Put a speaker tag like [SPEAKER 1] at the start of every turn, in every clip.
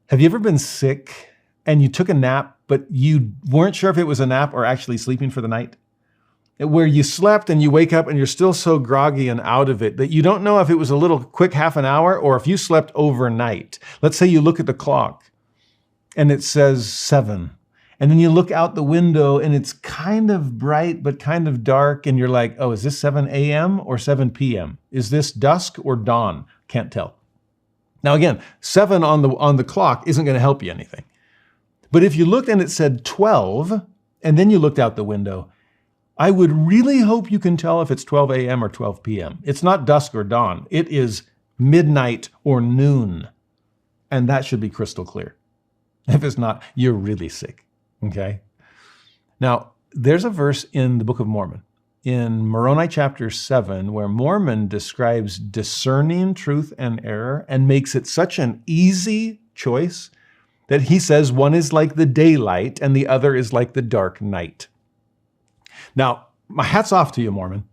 [SPEAKER 1] Have you ever been sick and you took a nap, but you weren't sure if it was a nap or actually sleeping for the night? Where you slept and you wake up and you're still so groggy and out of it that you don't know if it was a little quick half an hour or if you slept overnight. Let's say you look at the clock and it says 7. And then you look out the window and it's kind of bright but kind of dark. And you're like, oh, is this 7 a.m. or 7 p.m.? Is this dusk or dawn? Can't tell. Now again, 7 on the clock isn't going to help you anything. But if you looked and it said 12, and then you looked out the window, I would really hope you can tell if it's 12 a.m. or 12 p.m. It's not dusk or dawn. It is midnight or noon. And that should be crystal clear. If it's not, you're really sick. Okay? Now, there's a verse in the Book of Mormon, in Moroni chapter 7, where Mormon describes discerning truth and error and makes it such an easy choice that he says one is like the daylight and the other is like the dark night. Now, my hat's off to you, Mormon,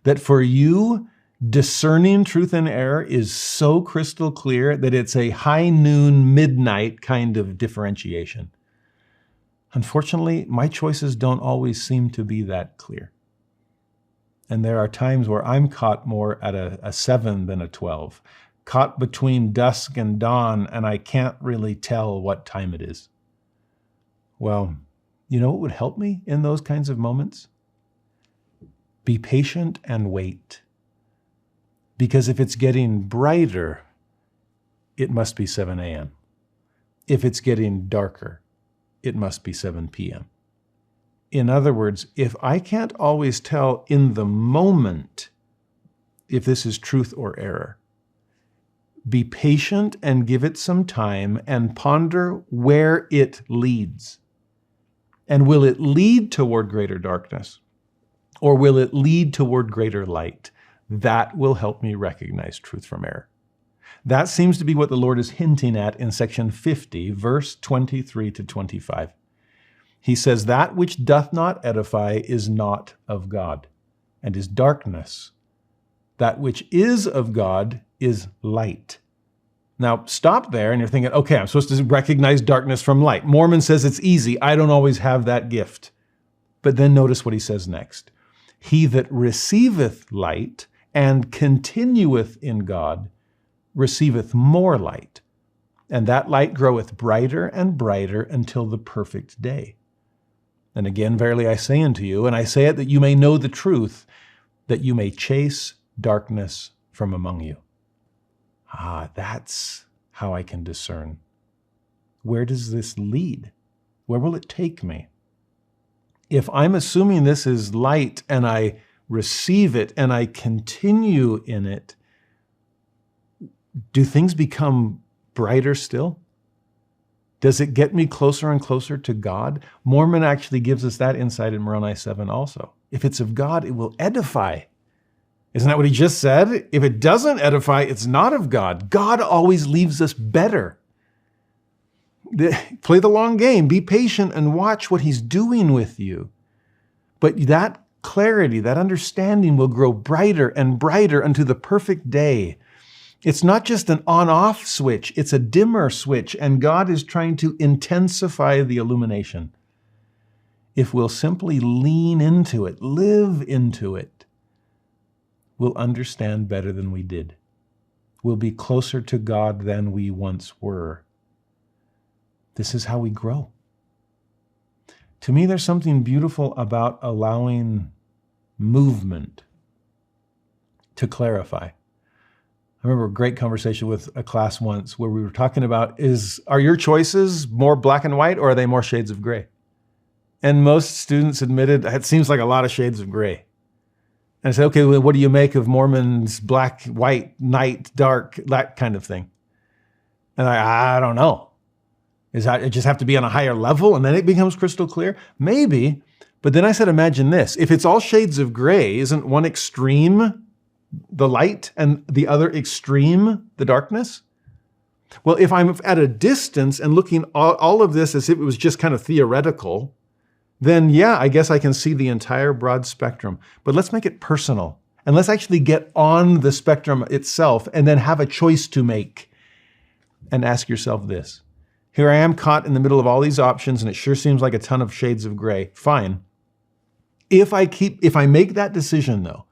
[SPEAKER 1] that for you, discerning truth and error is so crystal clear that it's a high noon, midnight kind of differentiation. Unfortunately, my choices don't always seem to be that clear. And there are times where I'm caught more at a 7 than a 12, caught between dusk and dawn, and I can't really tell what time it is. Well, you know what would help me in those kinds of moments? Be patient and wait. Because if it's getting brighter, it must be 7 a.m. If it's getting darker, it must be 7 p.m. In other words, if I can't always tell in the moment if this is truth or error, be patient and give it some time and ponder where it leads. And will it lead toward greater darkness? Or will it lead toward greater light? That will help me recognize truth from error. That seems to be what the Lord is hinting at in section 50, verse 23 to 25. He says, that which doth not edify is not of God, and is darkness. That which is of God is light. Now, stop there, and you're thinking, okay, I'm supposed to recognize darkness from light. Mormon says it's easy. I don't always have that gift. But then notice what he says next. He that receiveth light and continueth in God receiveth more light, and that light groweth brighter and brighter until the perfect day. And again, verily I say unto you, and I say it that you may know the truth, that you may chase darkness from among you. That's how I can discern. Where does this lead? Where will it take me? If I'm assuming this is light and I receive it and I continue in it, do things become brighter still? Does it get me closer and closer to God? Mormon actually gives us that insight in Moroni 7 also. If it's of God, it will edify. Isn't that what he just said? If it doesn't edify, it's not of God. God always leaves us better. Play the long game. Be patient and watch what he's doing with you. But that clarity, that understanding will grow brighter and brighter unto the perfect day. It's not just an on-off switch, it's a dimmer switch, and God is trying to intensify the illumination. If we'll simply lean into it, live into it, we'll understand better than we did. We'll be closer to God than we once were. This is how we grow. To me, there's something beautiful about allowing movement to clarify. I remember a great conversation with a class once where we were talking about, are your choices more black and white or are they more shades of gray? And most students admitted, it seems like a lot of shades of gray. And I said, okay, well, what do you make of Mormon's black, white, night, dark, that kind of thing? And I don't know. Is that it just have to be on a higher level and then it becomes crystal clear? Maybe. But then I said, imagine this. If it's all shades of gray, isn't one extreme the light and the other extreme the darkness? Well, if I'm at a distance and looking all of this as if it was just kind of theoretical, then yeah, I guess I can see the entire broad spectrum. But let's make it personal. And let's actually get on the spectrum itself and then have a choice to make. And ask yourself this. Here I am caught in the middle of all these options, and it sure seems like a ton of shades of gray. Fine. If I make that decision, though,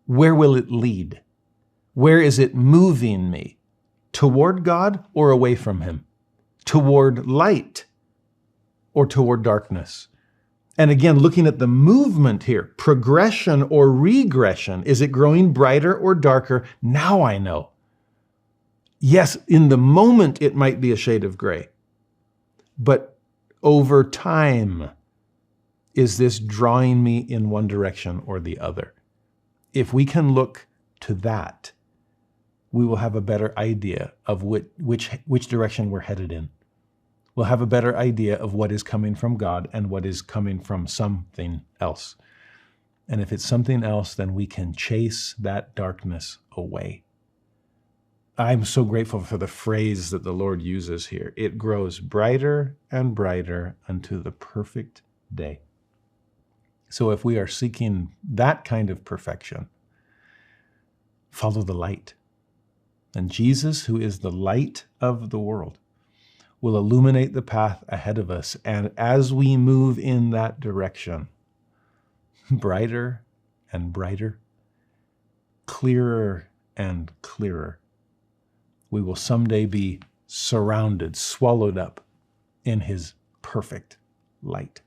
[SPEAKER 1] where will it lead? Where is it moving me? Toward God or away from Him? Toward light or toward darkness? And again, looking at the movement here, progression or regression, is it growing brighter or darker? Now I know. Yes, in the moment it might be a shade of gray, but over time, is this drawing me in one direction or the other? If we can look to that, we will have a better idea of which direction we're headed in. We'll have a better idea of what is coming from God and what is coming from something else. And if it's something else, then we can chase that darkness away. I'm so grateful for the phrase that the Lord uses here. It grows brighter and brighter unto the perfect day. So if we are seeking that kind of perfection, follow the light. And Jesus, who is the light of the world, will illuminate the path ahead of us. And as we move in that direction, brighter and brighter, clearer and clearer, we will someday be surrounded, swallowed up in His perfect light.